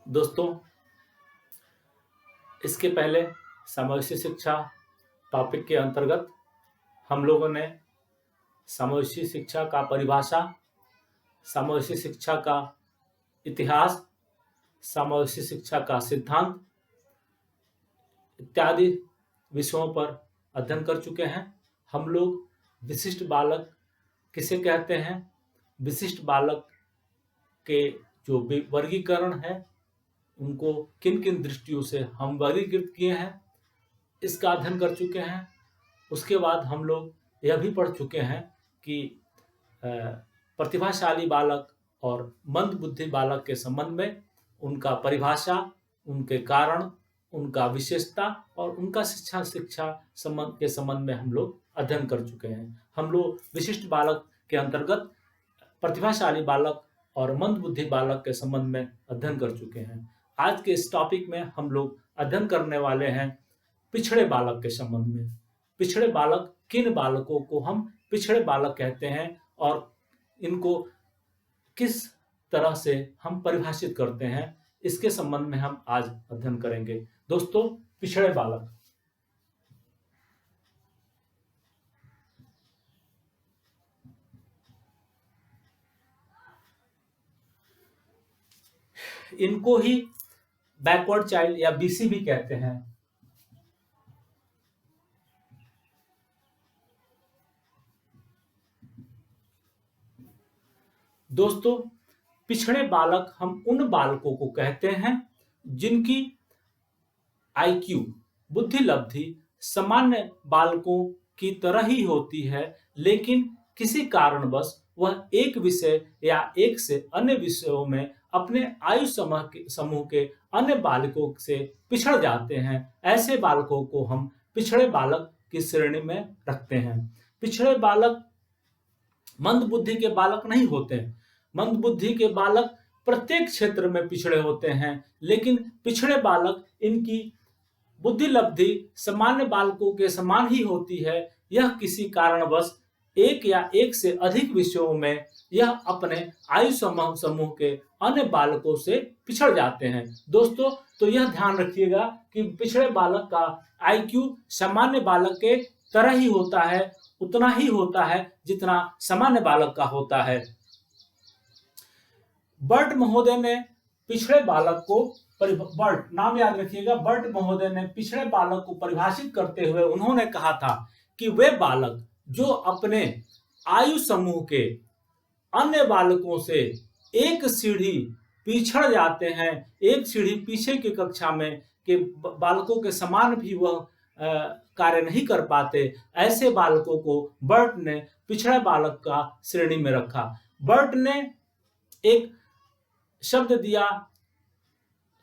दोस्तों, इसके पहले समावेशी शिक्षा टॉपिक के अंतर्गत हम लोगों ने समावेशी शिक्षा का परिभाषा, समावेशी शिक्षा का इतिहास, समावेशी शिक्षा का सिद्धांत इत्यादि विषयों पर अध्ययन कर चुके हैं। हम लोग विशिष्ट बालक किसे कहते हैं, विशिष्ट बालक के जो वर्गीकरण है उनको किन किन दृष्टियों से हम वर्गीकृत किए हैं, इसका अध्ययन कर चुके हैं। उसके बाद हम लोग यह भी पढ़ चुके हैं कि प्रतिभाशाली बालक और मंद बुद्धि बालक के संबंध में उनका परिभाषा, उनके कारण, उनका विशेषता और उनका शिक्षा संबंध के संबंध में हम लोग अध्ययन कर चुके हैं। हम लोग विशिष्ट बालक के अंतर्गत प्रतिभाशाली बालक और मंद बुद्धि बालक के संबंध में अध्ययन कर चुके हैं। आज के इस टॉपिक में हम लोग अध्ययन करने वाले हैं पिछड़े बालक के संबंध में। पिछड़े बालक, किन बालकों को हम पिछड़े बालक कहते हैं और इनको किस तरह से हम परिभाषित करते हैं, इसके संबंध में हम आज अध्ययन करेंगे। दोस्तों, पिछड़े बालक, इनको ही बैकवर्ड चाइल्ड या बीसी भी कहते हैं। दोस्तों, पिछड़े बालक हम उन बालकों को कहते हैं जिनकी आईक्यू, बुद्धि लब्धि सामान्य बालकों की तरह ही होती है, लेकिन किसी कारणवश वह एक विषय या एक से अन्य विषयों में अपने आयु समूह के अन्य बालकों से पिछड़ जाते हैं। ऐसे बालकों को हम पिछड़े बालक की श्रेणी में रखते हैं। पिछड़े बालक मंद बुद्धि के बालक नहीं होते हैं। मंद बुद्धि के बालक प्रत्येक क्षेत्र में पिछड़े होते हैं, लेकिन पिछड़े बालक इनकी बुद्धि लब्धि सामान्य बालकों के समान ही होती है। यह किसी कारणवश एक या एक से अधिक विषयों में यह अपने आयु समूह के अन्य बालकों से पिछड़ जाते हैं। दोस्तों, तो यह ध्यान रखिएगा कि पिछड़े बालक का आईक्यू सामान्य बालक के तरह ही होता है, उतना ही होता है जितना सामान्य बालक का होता है। बर्ट महोदय ने पिछड़े बालक को, बर्ट नाम याद रखिएगा, बर्ट महोदय ने पिछड़े बालक को परिभाषित करते हुए उन्होंने कहा था कि वे बालक जो अपने आयु समूह के अन्य बालकों से एक सीढ़ी पिछड़ जाते हैं, एक सीढ़ी पीछे की कक्षा में के बालकों के समान भी वह कार्य नहीं कर पाते, ऐसे बालकों को बर्ट ने पिछड़े बालक का श्रेणी में रखा। बर्ट ने एक शब्द दिया,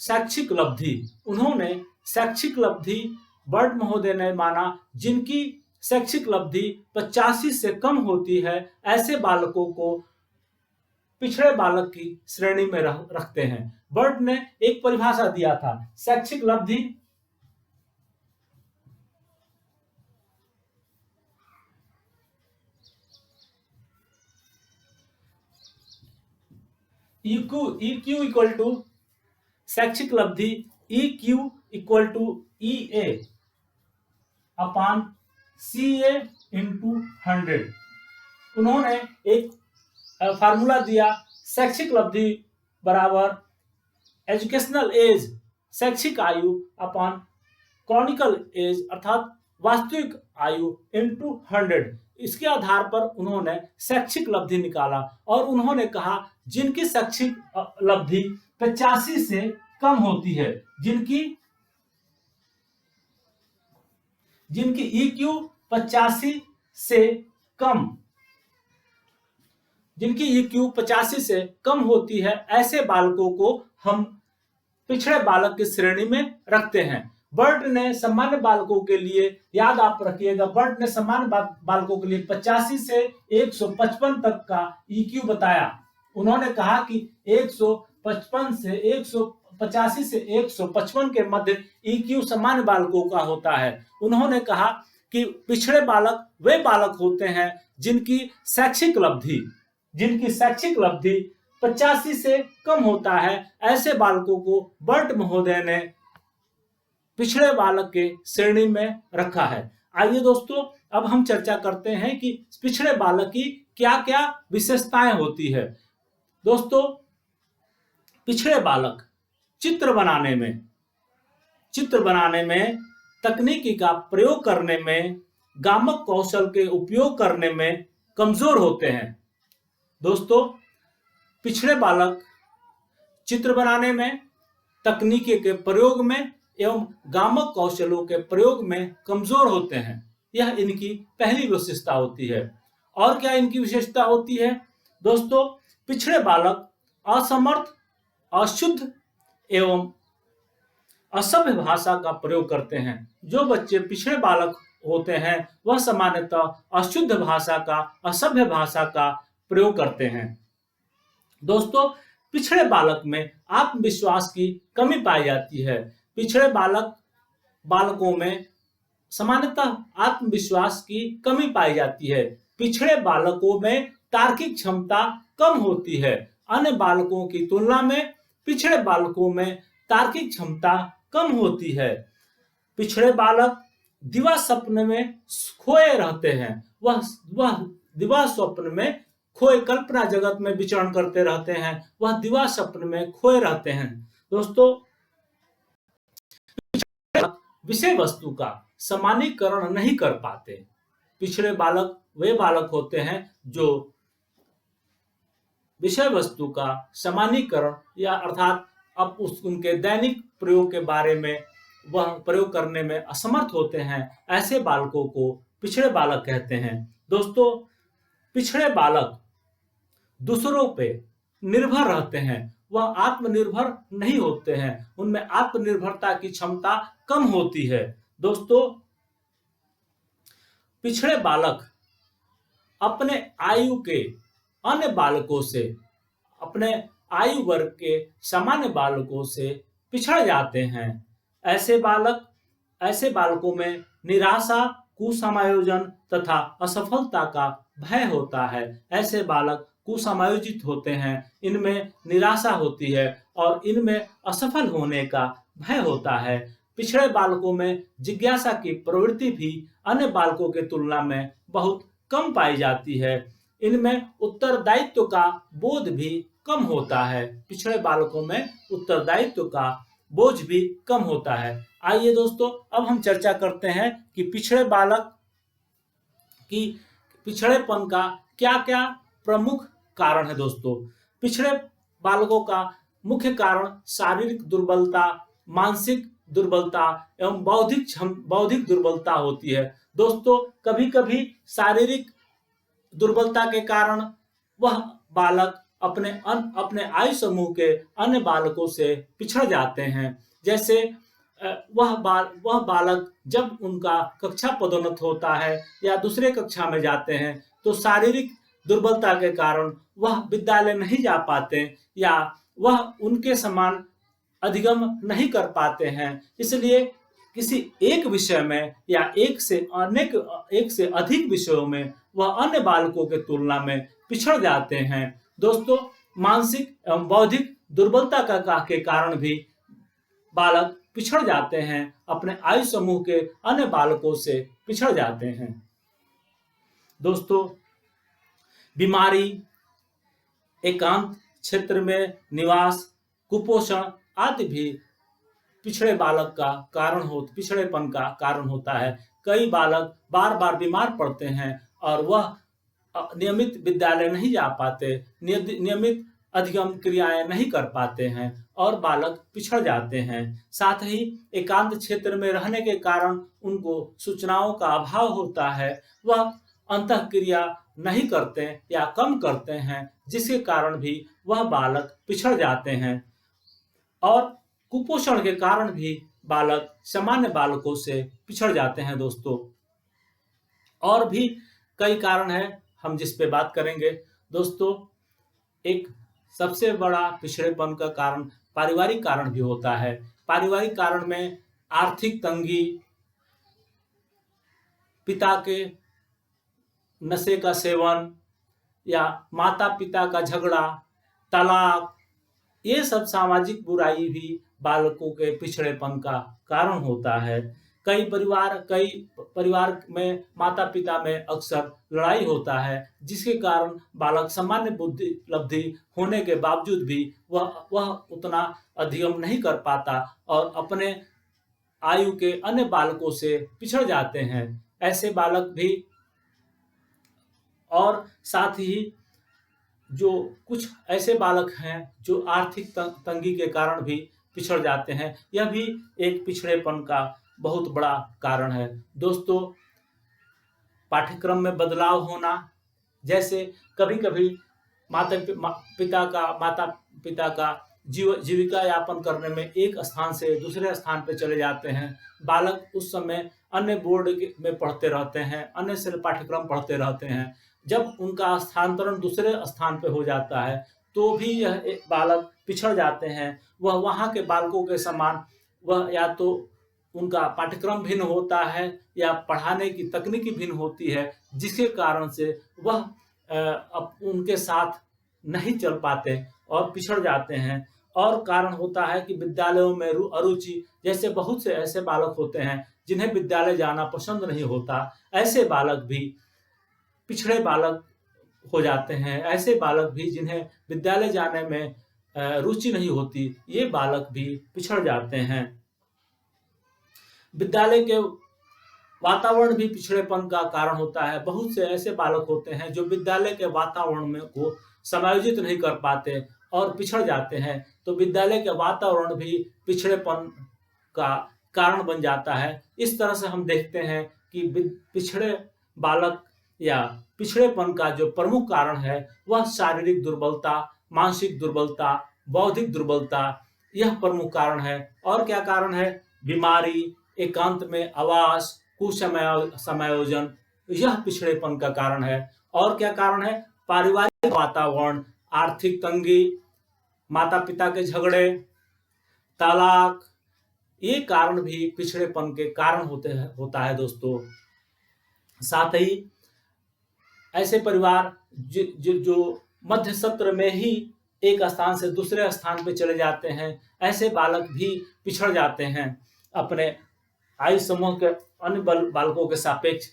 शैक्षिक लब्धि। उन्होंने शैक्षिक लब्धि, बर्ट महोदय ने माना जिनकी शैक्षिक लब्धि 85 से कम होती है, ऐसे बालकों को पिछड़े बालक की श्रेणी में रखते हैं। बर्ट ने एक परिभाषा दिया था, शैक्षिक लब्धि EQ इक्वल टू शैक्षिक लब्धि, EQ equal to EA upon CA into 100। उन्होंने एक फार्मूला दिया, शैक्षिक लब्धि बराबर एजुकेशनल एज, शैक्षिक आयु अपान क्रॉनिकल एज अर्थात वास्तविक आयु इंटू 100। इसके आधार पर उन्होंने शैक्षिक लब्धि निकाला और उन्होंने कहा जिनकी शैक्षिक लब्धि 85 से कम होती है, जिनकी EQ 85 से कम, जिनकी EQ 85 से कम होती है, ऐसे बालकों को हम पिछड़े बालक की श्रेणी में रखते हैं। बर्ट ने सामान्य बालकों के लिए, याद आप रखिएगा, बर्ट ने सामान्य बालकों के लिए 85 से 155 तक का EQ बताया। उन्होंने कहा कि 155 से 185 से 155 के मध्य EQ सामान्य बालकों का होता है। उन्होंने कहा कि पिछड़े बालक वे बालक होते हैं जिनकी शैक्षिक लब्धि 85 से कम होता है, ऐसे बालकों को बर्ट महोदय ने पिछड़े बालक के श्रेणी में रखा है। आइए दोस्तों, अब हम चर्चा करते हैं कि पिछड़े बालक की क्या क्या विशेषताएं होती है। दोस्तों, पिछड़े बालक चित्र बनाने में, तकनीकी का प्रयोग करने में, गामक कौशल के उपयोग करने में कमजोर होते हैं। दोस्तों, पिछड़े बालक चित्र बनाने में, तकनीकी के प्रयोग में एवं गामक कौशलों के प्रयोग में कमजोर होते हैं। यह इनकी पहली विशेषता होती है। और क्या इनकी विशेषता होती है? दोस्तों, पिछड़े बालक असमर्थ, अशुद्ध एवं असभ्य भाषा का प्रयोग करते हैं। जो बच्चे पिछड़े बालक होते हैं वह सामान्यतः अशुद्ध भाषा का, असभ्य भाषा का प्रयोग करते हैं। दोस्तों, पिछड़े बालक में आत्मविश्वास की कमी पाई जाती है। पिछड़े बालकों में सामान्यतः आत्मविश्वास की कमी पाई जाती है। पिछड़े बालकों में तार्किक क्षमता कम होती है। अन्य बालकों की तुलना में पिछड़े बालकों में तार्किक क्षमता कम होती है। पिछड़े बालक दिवा स्वप्न में खोए रहते हैं। वह दिवा स्वप्न में खोए, कल्पना जगत में विचरण करते रहते हैं। वह दिवा स्वप्न में खोए रहते हैं। दोस्तों, विषय वस्तु का सामान्यीकरण नहीं कर पाते। पिछड़े बालक वे बालक होते हैं जो विषय वस्तु का सामान्यीकरण या अर्थात अब उनके दैनिक प्रयोग के बारे में वह प्रयोग करने में असमर्थ होते हैं। ऐसे बालकों को पिछड़े बालक कहते हैं। दोस्तों, पिछड़े बालक दूसरों पे निर्भर रहते हैं। वह आत्मनिर्भर नहीं होते हैं। उनमें आत्मनिर्भरता की क्षमता कम होती है। दोस्तों, पिछड़े बालक अपने आयु के अन्य बालकों से, अपने आयु वर्ग के सामान्य बालकों से पिछड़ जाते हैं। ऐसे बालकों में निराशा, कुसमायोजन तथा असफलता का भय होता है। ऐसे बालक कुसमायोजित होते हैं, इनमें निराशा होती है और इनमें असफल होने का भय होता है। पिछड़े बालकों में जिज्ञासा की प्रवृत्ति भी अन्य बालकों के तुलना में बहुत कम पाई जाती है। इनमें उत्तरदायित्व का बोध भी कम होता है। पिछड़े बालकों में उत्तरदायित्व का बोझ भी कम होता है। आइए दोस्तों, अब हम चर्चा करते हैं कि पिछड़े बालक की पिछड़ेपन का क्या क्या प्रमुख कारण है। दोस्तों, पिछड़े बालकों का मुख्य कारण शारीरिक दुर्बलता, मानसिक दुर्बलता एवं बौद्धिक दुर्बलता होती है। दोस्तों, कभी कभी शारीरिक दुर्बलता के कारण वह बालक अपने आयु समूह के अन्य बालकों से पिछड़ जाते हैं। जैसे वह बालक जब उनका कक्षा पदोन्नत होता है या दूसरे कक्षा में जाते हैं तो शारीरिक दुर्बलता के कारण वह विद्यालय नहीं जा पाते या वह उनके समान अधिगम नहीं कर पाते हैं। इसलिए किसी एक विषय में या एक से अधिक विषयों में वह अन्य बालकों के तुलना में पिछड़ जाते हैं। दोस्तों, मानसिक एवं बौद्धिक दुर्बलता के कारण भी बालक पिछड़ जाते हैं, अपने आयु समूह के अन्य बालकों से पिछड़ जाते हैं। दोस्तों, बीमारी, एकांत क्षेत्र में निवास, कुपोषण आदि भी पिछड़ेपन का कारण होता है। कई बालक बार बार बीमार पड़ते हैं और वह नियमित विद्यालय नहीं जा पाते, नियमित अधिगम क्रियाएं नहीं कर पाते हैं और बालक पिछड़ जाते हैं। साथ ही एकांत क्षेत्र में रहने के कारण उनको सूचनाओं का अभाव होता है। वह अंतःक्रिया नहीं करते या कम करते हैं, जिसके कारण भी वह बालक पिछड़ जाते हैं। और कुपोषण के कारण भी बालक सामान्य बालकों से पिछड़ जाते हैं। दोस्तों, और भी कई कारण हैं हम जिस पे बात करेंगे। दोस्तों, एक सबसे बड़ा पिछड़ेपन का कारण पारिवारिक कारण भी होता है। पारिवारिक कारण में आर्थिक तंगी, पिता के नशे का सेवन या माता पिता का झगड़ा तलाक, ये सब सामाजिक बुराई भी बालकों के पिछड़ेपन का कारण होता है। कई परिवार में माता पिता में अक्सर लड़ाई होता है, जिसके कारण बालक सामान्य बुद्धि लब्धि होने के बावजूद भी वह उतना अधिगम नहीं कर पाता और अपने आयु के अन्य बालकों से पिछड़ जाते हैं। ऐसे बालक भी, और साथ ही जो कुछ ऐसे बालक हैं जो आर्थिक तंगी के कारण भी पिछड़ जाते हैं, यह भी एक पिछड़ेपन का बहुत बड़ा कारण है। दोस्तों, पाठ्यक्रम में बदलाव होना, जैसे कभी-कभी माता पिता का जीविका यापन करने में एक स्थान से दूसरे स्थान पे चले जाते हैं। बालक उस समय अन्य बोर्ड में पढ़ते रहते हैं, अन्य से पाठ्यक्रम पढ़ते रहते हैं। जब उनका स्थानांतरण दूसरे स्थान पे हो जाता है, तो भी यह एक बालक पिछड़ जाते हैं। वह वहाँ के बालकों के समान, वह या तो उनका पाठ्यक्रम भिन्न होता है या पढ़ाने की तकनीकी भिन्न होती है, जिसके कारण से वह अब उनके साथ नहीं चल पाते और पिछड़ जाते हैं। और कारण होता है कि विद्यालयों में अरुचि, जैसे बहुत से ऐसे बालक होते हैं जिन्हें विद्यालय जाना पसंद नहीं होता। ऐसे बालक भी पिछड़े बालक हो जाते हैं। ऐसे बालक भी जिन्हें विद्यालय जाने में रुचि नहीं होती, ये बालक भी पिछड़ जाते हैं। विद्यालय के वातावरण भी पिछड़ेपन का कारण होता है। बहुत से ऐसे बालक होते हैं जो विद्यालय के वातावरण में को समायोजित नहीं कर पाते और पिछड़ जाते हैं। तो विद्यालय के वातावरण भी पिछड़ेपन का कारण बन जाता है। इस तरह से हम देखते हैं कि पिछड़े बालक या पिछड़ेपन का जो प्रमुख कारण है, वह शारीरिक दुर्बलता, मानसिक दुर्बलता, बौद्धिक दुर्बलता, यह प्रमुख कारण है। और क्या कारण है? बीमारी, एकांत में आवास, कुसमायोजन, यह पिछड़ेपन का कारण है। और क्या कारण है? पारिवारिक वातावरण, आर्थिक तंगी, माता पिता के झगड़े, तलाक, ये कारण भी पिछड़ेपन के कारण होता है दोस्तों। साथ ही ऐसे परिवार जो मध्य सत्र में ही एक स्थान से दूसरे स्थान पे चले जाते हैं, ऐसे बालक भी पिछड़ जाते हैं। अपने आयु समूह के अन्य बालकों के सापेक्ष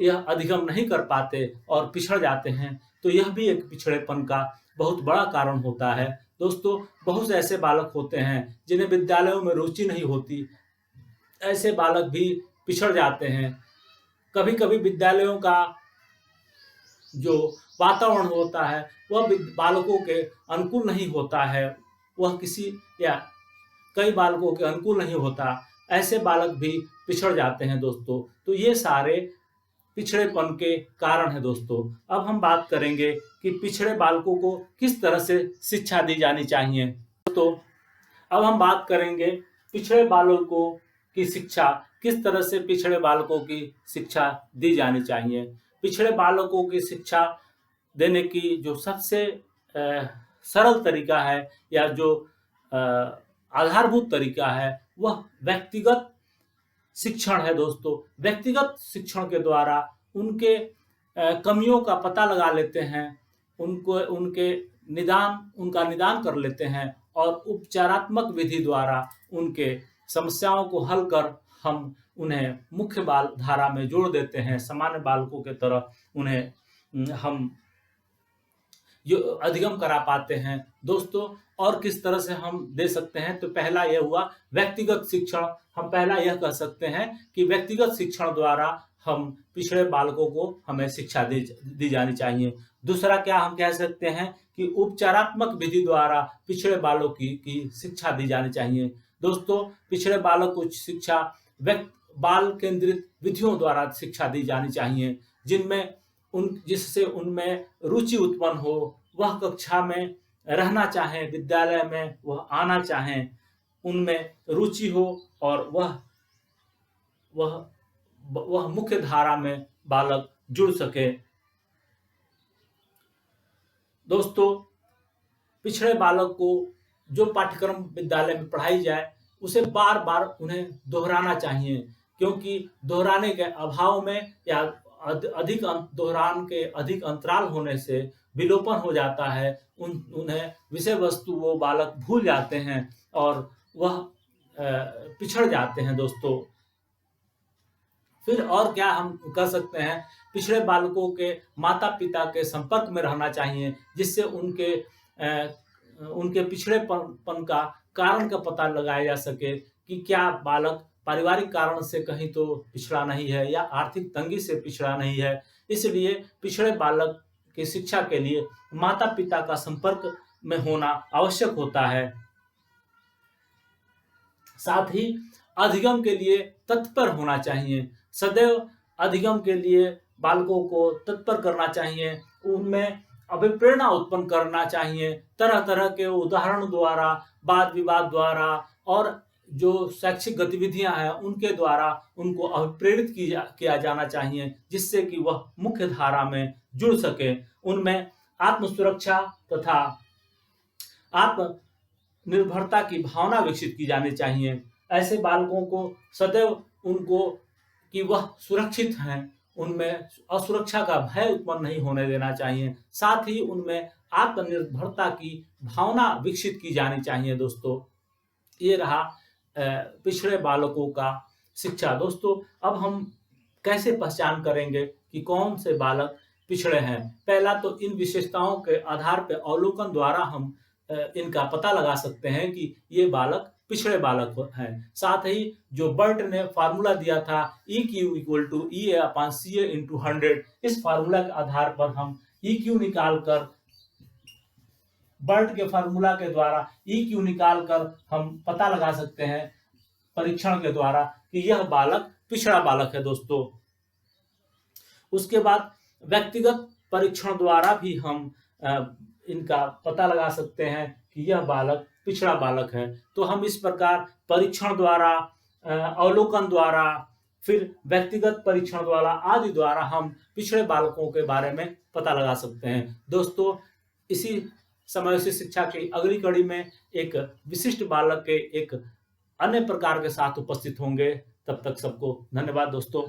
यह अधिगम नहीं कर पाते और पिछड़ जाते हैं। तो यह भी एक पिछड़ेपन का बहुत बड़ा कारण होता है। दोस्तों, बहुत से ऐसे बालक होते हैं जिन्हें विद्यालयों में रुचि नहीं होती। ऐसे बालक भी पिछड़ जाते हैं। कभी-कभी विद्यालयों का जो वातावरण होता है, वह बालकों के अनुकूल नहीं होता है। वह किसी या कई बालकों के अनुकूल नहीं होता। ऐसे बालक भी पिछड़ जाते हैं दोस्तों। तो ये सारे पिछड़ेपन के कारण है दोस्तों। अब हम बात करेंगे कि पिछड़े बालकों को किस तरह से शिक्षा दी जानी चाहिए। तो अब हम बात करेंगे पिछड़े बालकों की शिक्षा, किस तरह से पिछड़े बालकों की शिक्षा दी जानी चाहिए। पिछड़े बालकों की शिक्षा देने की जो सबसे सरल तरीका है या जो आधारभूत तरीका है, वह व्यक्तिगत शिक्षण है दोस्तों। व्यक्तिगत शिक्षण के द्वारा उनके कमियों का पता लगा लेते हैं, उनका निदान कर लेते हैं और उपचारात्मक विधि द्वारा उनके समस्याओं को हल कर हम उन्हें मुख्य बाल धारा में जोड़ देते हैं। सामान्य बालकों के तरह उन्हें हम जो अधिगम करा पाते हैं दोस्तों। और किस तरह से हम दे सकते हैं, तो पहला यह हुआ व्यक्तिगत शिक्षण। हम पहला यह कह सकते हैं कि व्यक्तिगत शिक्षण द्वारा हम पिछड़े बालकों को हमें शिक्षा दी जानी चाहिए। दूसरा क्या हम कह सकते हैं कि उपचारात्मक विधि द्वारा पिछड़े बालों की शिक्षा दी जानी चाहिए। दोस्तों, पिछड़े बालक को शिक्षा बाल केंद्रित विधियों द्वारा शिक्षा दी जानी चाहिए, जिससे उनमें रुचि उत्पन्न हो, वह कक्षा में रहना चाहें, विद्यालय में वह आना चाहें, उनमें रुचि हो और वह मुख्य धारा में बालक जुड़ सके। दोस्तों, पिछड़े बालक को जो पाठ्यक्रम विद्यालय में पढ़ाई जाए, उसे बार बार उन्हें दोहराना चाहिए, क्योंकि दोहराने के अभाव में या अधिक अंतराल होने से विलोपन हो जाता है, उन्हें विषय वस्तु वो बालक भूल जाते हैं और वह पिछड़ जाते हैं दोस्तों। फिर और क्या हम कर सकते हैं, पिछड़े बालकों के माता पिता के संपर्क में रहना चाहिए, जिससे उनके पिछड़ेपन का कारण का पता लगाया जा सके कि क्या बालक पारिवारिक कारण से कहीं तो पिछड़ा नहीं है या आर्थिक तंगी से पिछड़ा नहीं है। इसलिए पिछड़े बालक की शिक्षा के लिए माता पिता का संपर्क में होना आवश्यक होता है। साथ ही अधिगम के लिए तत्पर होना चाहिए, सदैव अधिगम के लिए बालकों को तत्पर करना चाहिए, उनमें अभिप्रेरणा उत्पन्न करना चाहिए, तरह तरह के उदाहरण द्वारा, वाद विवाद द्वारा और जो शैक्षिक गतिविधियां हैं उनके द्वारा उनको अभिप्रेरित किया जाना चाहिए, जिससे कि वह मुख्य धारा में जुड़ सके। उनमें आत्म सुरक्षा तथा आत्मनिर्भरता की भावना विकसित की जानी चाहिए। ऐसे बालकों को सदैव उनको कि वह सुरक्षित हैं, उनमें असुरक्षा का भय उत्पन्न नहीं होने देना चाहिए। साथ ही उनमें आत्मनिर्भरता की भावना विकसित की जानी चाहिए दोस्तों। ये रहा पिछड़े बालकों का शिक्षा। दोस्तों, अब हम कैसे पहचान करेंगे कि कौन से बालक पिछड़े हैं? पहला तो इन विशेषताओं के आधार पर अवलोकन द्वारा हम इनका पता लगा सकते हैं कि ये बालक पिछड़े बालक हैं। साथ ही जो बर्ट ने फार्मूला दिया था EQ = EA/CA × 100, इस फार्मूला के आधार पर हम EQ निकालकर, बर्ट के फार्मूला के द्वारा EQ निकालकर हम पता लगा सकते हैं परीक्षण के द्वारा कि यह बालक पिछड़ा बालक है दोस्तों। उसके बाद व्यक्तिगत परीक्षण द्वारा भी हम इनका पता लगा सकते हैं कि यह बालक पिछड़ा बालक है। तो हम इस प्रकार परीक्षण द्वारा, अवलोकन द्वारा, फिर व्यक्तिगत परीक्षण द्वारा आदि द्वारा हम पिछड़े बालकों के बारे में पता लगा सकते हैं। दोस्तों, इसी समावेशी शिक्षा की अगली कड़ी में एक विशिष्ट बालक के एक अन्य प्रकार के साथ उपस्थित होंगे। तब तक सबको धन्यवाद दोस्तों।